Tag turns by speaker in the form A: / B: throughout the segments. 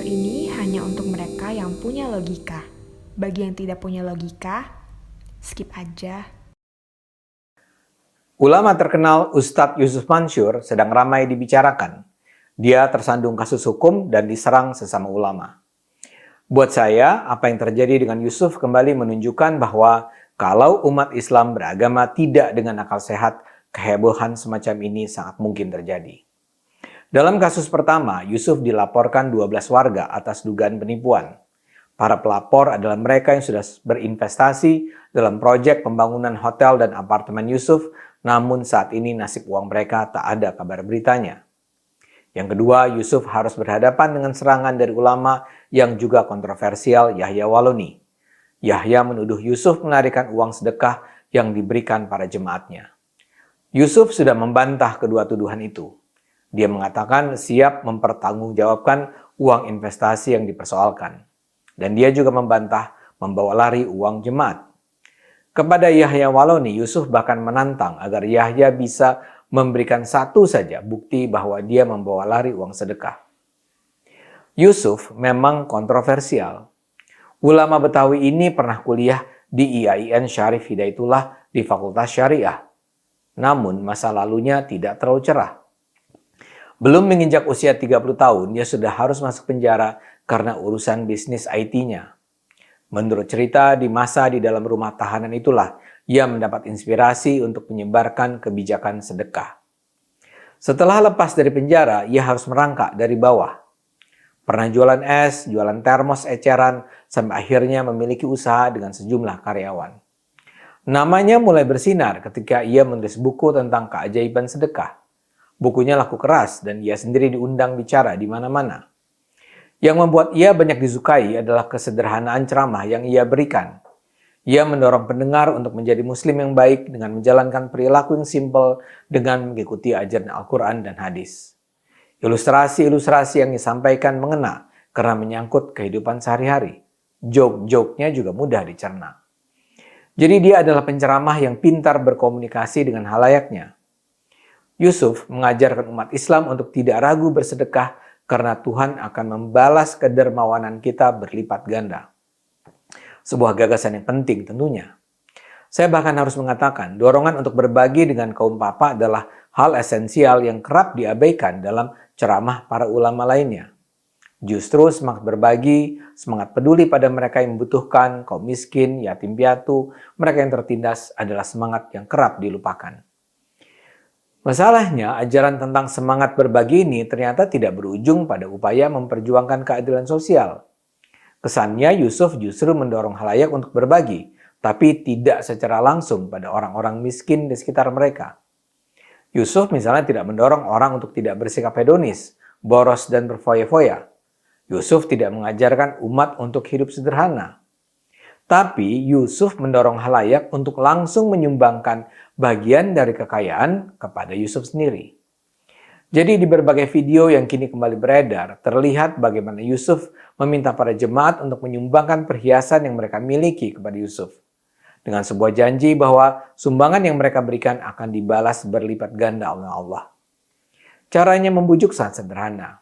A: ini hanya untuk mereka yang punya logika. Bagi yang tidak punya logika, skip aja.
B: Ulama terkenal Ustadz Yusuf Mansur sedang ramai dibicarakan. Dia tersandung kasus hukum dan diserang sesama ulama. Buat saya, apa yang terjadi dengan Yusuf kembali menunjukkan bahwa kalau umat Islam beragama tidak dengan akal sehat, kehebohan semacam ini sangat mungkin terjadi. Dalam kasus pertama, Yusuf dilaporkan 12 warga atas dugaan penipuan. Para pelapor adalah mereka yang sudah berinvestasi dalam proyek pembangunan hotel dan apartemen Yusuf, namun saat ini nasib uang mereka tak ada kabar beritanya. Yang kedua, Yusuf harus berhadapan dengan serangan dari ulama yang juga kontroversial, Yahya Waloni. Yahya menuduh Yusuf melarikan uang sedekah yang diberikan para jemaatnya. Yusuf sudah membantah kedua tuduhan itu. Dia mengatakan siap mempertanggungjawabkan uang investasi yang dipersoalkan. Dan dia juga membantah membawa lari uang jemaat. Kepada Yahya Waloni, Yusuf bahkan menantang agar Yahya bisa memberikan satu saja bukti bahwa dia membawa lari uang sedekah. Yusuf memang kontroversial. Ulama Betawi ini pernah kuliah di IAIN Syarif Hidayatullah di Fakultas Syariah. Namun masa lalunya tidak terlalu cerah. Belum menginjak usia 30 tahun, dia sudah harus masuk penjara karena urusan bisnis IT-nya. Menurut cerita, di masa di dalam rumah tahanan itulah ia mendapat inspirasi untuk menyebarkan kebijakan sedekah. Setelah lepas dari penjara, ia harus merangkak dari bawah. Pernah jualan es, jualan termos eceran, sampai akhirnya memiliki usaha dengan sejumlah karyawan. Namanya mulai bersinar ketika ia menulis buku tentang keajaiban sedekah. Bukunya laku keras dan ia sendiri diundang bicara di mana-mana. Yang membuat ia banyak disukai adalah kesederhanaan ceramah yang ia berikan. Ia mendorong pendengar untuk menjadi muslim yang baik dengan menjalankan perilaku yang simpel dengan mengikuti ajaran Al-Quran dan hadis. Ilustrasi-ilustrasi yang disampaikan mengena karena menyangkut kehidupan sehari-hari. Joke-joke-nya juga mudah dicerna. Jadi dia adalah penceramah yang pintar berkomunikasi dengan halayaknya. Yusuf mengajarkan umat Islam untuk tidak ragu bersedekah karena Tuhan akan membalas kedermawanan kita berlipat ganda. Sebuah gagasan yang penting tentunya. Saya bahkan harus mengatakan dorongan untuk berbagi dengan kaum papa adalah hal esensial yang kerap diabaikan dalam ceramah para ulama lainnya. Justru semangat berbagi, semangat peduli pada mereka yang membutuhkan, kaum miskin, yatim piatu, mereka yang tertindas adalah semangat yang kerap dilupakan. Masalahnya, ajaran tentang semangat berbagi ini ternyata tidak berujung pada upaya memperjuangkan keadilan sosial. Kesannya Yusuf justru mendorong halayak untuk berbagi, tapi tidak secara langsung pada orang-orang miskin di sekitar mereka. Yusuf misalnya tidak mendorong orang untuk tidak bersikap hedonis, boros dan berfoya-foya. Yusuf tidak mengajarkan umat untuk hidup sederhana. Tapi Yusuf mendorong halayak untuk langsung menyumbangkan bagian dari kekayaan kepada Yusuf sendiri. Jadi di berbagai video yang kini kembali beredar, terlihat bagaimana Yusuf meminta para jemaat untuk menyumbangkan perhiasan yang mereka miliki kepada Yusuf. Dengan sebuah janji bahwa sumbangan yang mereka berikan akan dibalas berlipat ganda oleh Allah. Caranya membujuk sangat sederhana.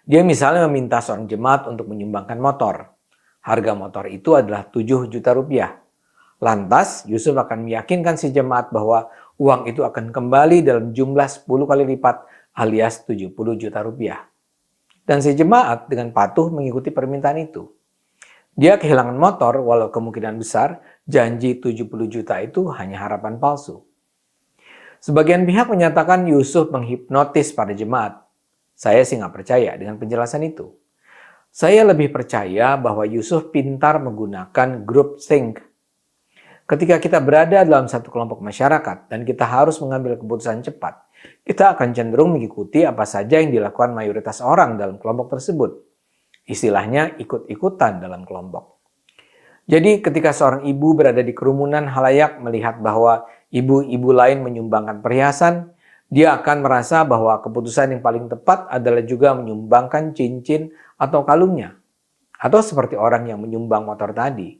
B: Dia misalnya meminta seorang jemaat untuk menyumbangkan motor. Harga motor itu adalah 7 juta rupiah. Lantas, Yusuf akan meyakinkan si jemaat bahwa uang itu akan kembali dalam jumlah 10 kali lipat alias 70 juta rupiah. Dan si jemaat dengan patuh mengikuti permintaan itu. Dia kehilangan motor walau kemungkinan besar janji 70 juta itu hanya harapan palsu. Sebagian pihak menyatakan Yusuf menghipnotis para jemaat. Saya sih nggak percaya dengan penjelasan itu. Saya lebih percaya bahwa Yusuf pintar menggunakan group think. Ketika kita berada dalam satu kelompok masyarakat dan kita harus mengambil keputusan cepat, kita akan cenderung mengikuti apa saja yang dilakukan mayoritas orang dalam kelompok tersebut. Istilahnya ikut-ikutan dalam kelompok. Jadi ketika seorang ibu berada di kerumunan halayak melihat bahwa ibu-ibu lain menyumbangkan perhiasan, dia akan merasa bahwa keputusan yang paling tepat adalah juga menyumbangkan cincin atau kalungnya. Atau seperti orang yang menyumbang motor tadi.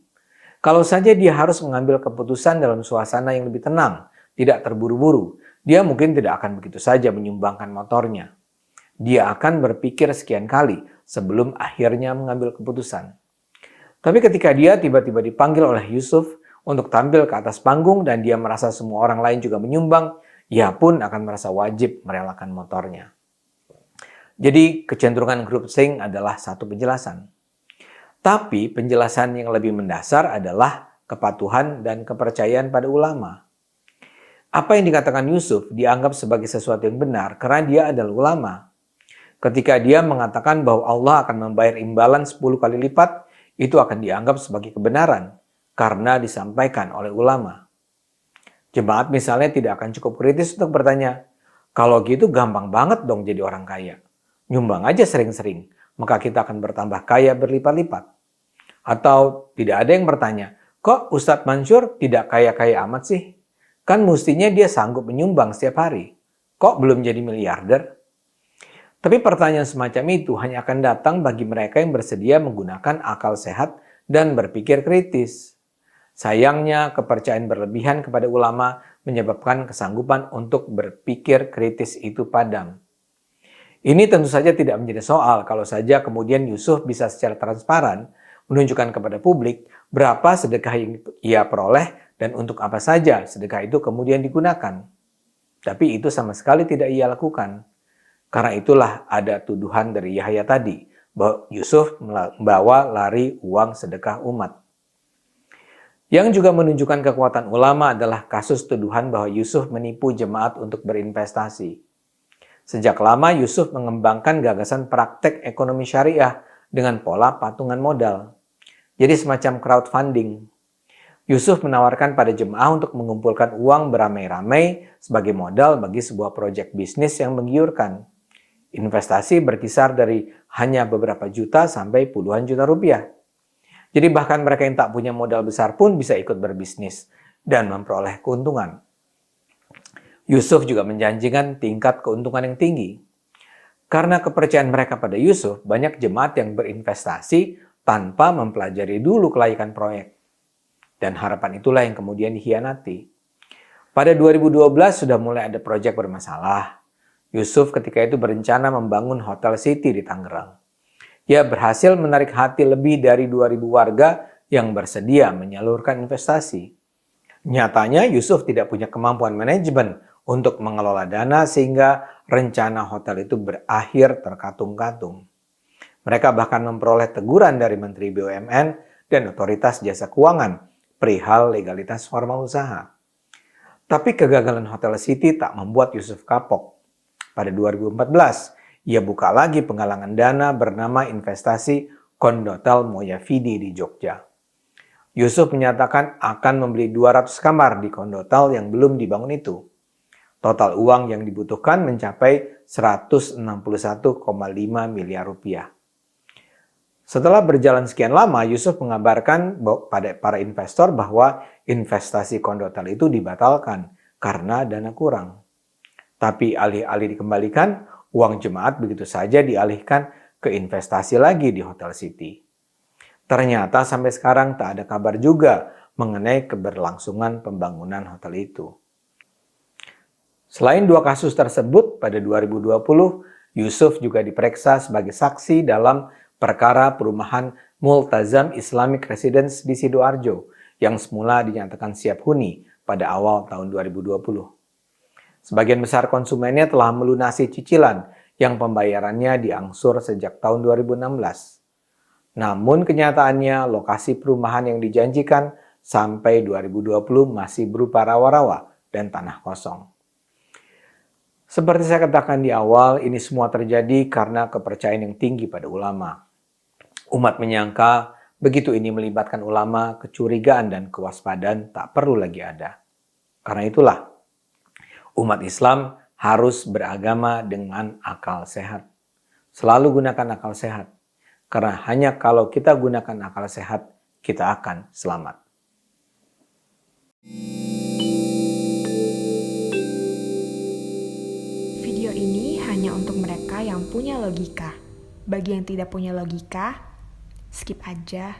B: Kalau saja dia harus mengambil keputusan dalam suasana yang lebih tenang, tidak terburu-buru, dia mungkin tidak akan begitu saja menyumbangkan motornya. Dia akan berpikir sekian kali sebelum akhirnya mengambil keputusan. Tapi ketika dia tiba-tiba dipanggil oleh Yusuf untuk tampil ke atas panggung dan dia merasa semua orang lain juga menyumbang, ia pun akan merasa wajib merelakan motornya. Jadi kecenderungan group think adalah satu penjelasan. Tapi penjelasan yang lebih mendasar adalah kepatuhan dan kepercayaan pada ulama. Apa yang dikatakan Yusuf dianggap sebagai sesuatu yang benar karena dia adalah ulama. Ketika dia mengatakan bahwa Allah akan membayar imbalan 10 kali lipat, itu akan dianggap sebagai kebenaran karena disampaikan oleh ulama. Jemaat misalnya tidak akan cukup kritis untuk bertanya, kalau gitu gampang banget dong jadi orang kaya. Nyumbang aja sering-sering, maka kita akan bertambah kaya berlipat-lipat. Atau tidak ada yang bertanya, kok Ustadz Mansur tidak kaya-kaya amat sih? Kan mestinya dia sanggup menyumbang setiap hari. Kok belum jadi miliarder? Tapi pertanyaan semacam itu hanya akan datang bagi mereka yang bersedia menggunakan akal sehat dan berpikir kritis. Sayangnya, kepercayaan berlebihan kepada ulama menyebabkan kesanggupan untuk berpikir kritis itu padam. Ini tentu saja tidak menjadi soal kalau saja kemudian Yusuf bisa secara transparan menunjukkan kepada publik berapa sedekah yang ia peroleh dan untuk apa saja sedekah itu kemudian digunakan. Tapi itu sama sekali tidak ia lakukan. Karena itulah ada tuduhan dari Yahya tadi bahwa Yusuf membawa lari uang sedekah umat. Yang juga menunjukkan kekuatan ulama adalah kasus tuduhan bahwa Yusuf menipu jemaat untuk berinvestasi. Sejak lama Yusuf mengembangkan gagasan praktek ekonomi syariah dengan pola patungan modal. Jadi semacam crowdfunding. Yusuf menawarkan pada jemaah untuk mengumpulkan uang beramai-ramai sebagai modal bagi sebuah proyek bisnis yang menggiurkan. Investasi berkisar dari hanya beberapa juta sampai puluhan juta rupiah. Jadi bahkan mereka yang tak punya modal besar pun bisa ikut berbisnis dan memperoleh keuntungan. Yusuf juga menjanjikan tingkat keuntungan yang tinggi. Karena kepercayaan mereka pada Yusuf, banyak jemaat yang berinvestasi tanpa mempelajari dulu kelayakan proyek. Dan harapan itulah yang kemudian dikhianati. Pada 2012 sudah mulai ada proyek bermasalah. Yusuf ketika itu berencana membangun Hotel City di Tangerang. Ia berhasil menarik hati lebih dari 2.000 warga yang bersedia menyalurkan investasi. Nyatanya Yusuf tidak punya kemampuan manajemen untuk mengelola dana sehingga rencana hotel itu berakhir terkatung-katung. Mereka bahkan memperoleh teguran dari Menteri BUMN dan Otoritas Jasa Keuangan perihal legalitas formal usaha. Tapi kegagalan Hotel City tak membuat Yusuf kapok. Pada 2014, ia buka lagi penggalangan dana bernama investasi Kondotel Moyavidi di Jogja. Yusuf menyatakan akan membeli 200 kamar di Kondotel yang belum dibangun itu. Total uang yang dibutuhkan mencapai 161,5 miliar rupiah. Setelah berjalan sekian lama, Yusuf mengabarkan pada para investor bahwa investasi Kondotel itu dibatalkan karena dana kurang. Tapi alih-alih dikembalikan, uang jemaat begitu saja dialihkan ke investasi lagi di Hotel City. Ternyata sampai sekarang tak ada kabar juga mengenai keberlangsungan pembangunan hotel itu. Selain dua kasus tersebut, pada 2020, Yusuf juga diperiksa sebagai saksi dalam perkara perumahan Multazam Islamic Residence di Sidoarjo yang semula dinyatakan siap huni pada awal tahun 2020. Sebagian besar konsumennya telah melunasi cicilan yang pembayarannya diangsur sejak tahun 2016. Namun kenyataannya lokasi perumahan yang dijanjikan sampai 2020 masih berupa rawa-rawa dan tanah kosong. Seperti saya katakan di awal, ini semua terjadi karena kepercayaan yang tinggi pada ulama. Umat menyangka begitu ini melibatkan ulama, kecurigaan dan kewaspadaan tak perlu lagi ada. Karena itulah, umat Islam harus beragama dengan akal sehat. Selalu gunakan akal sehat. Karena hanya kalau kita gunakan akal sehat, kita akan selamat.
A: Video ini hanya untuk mereka yang punya logika. Bagi yang tidak punya logika, skip aja.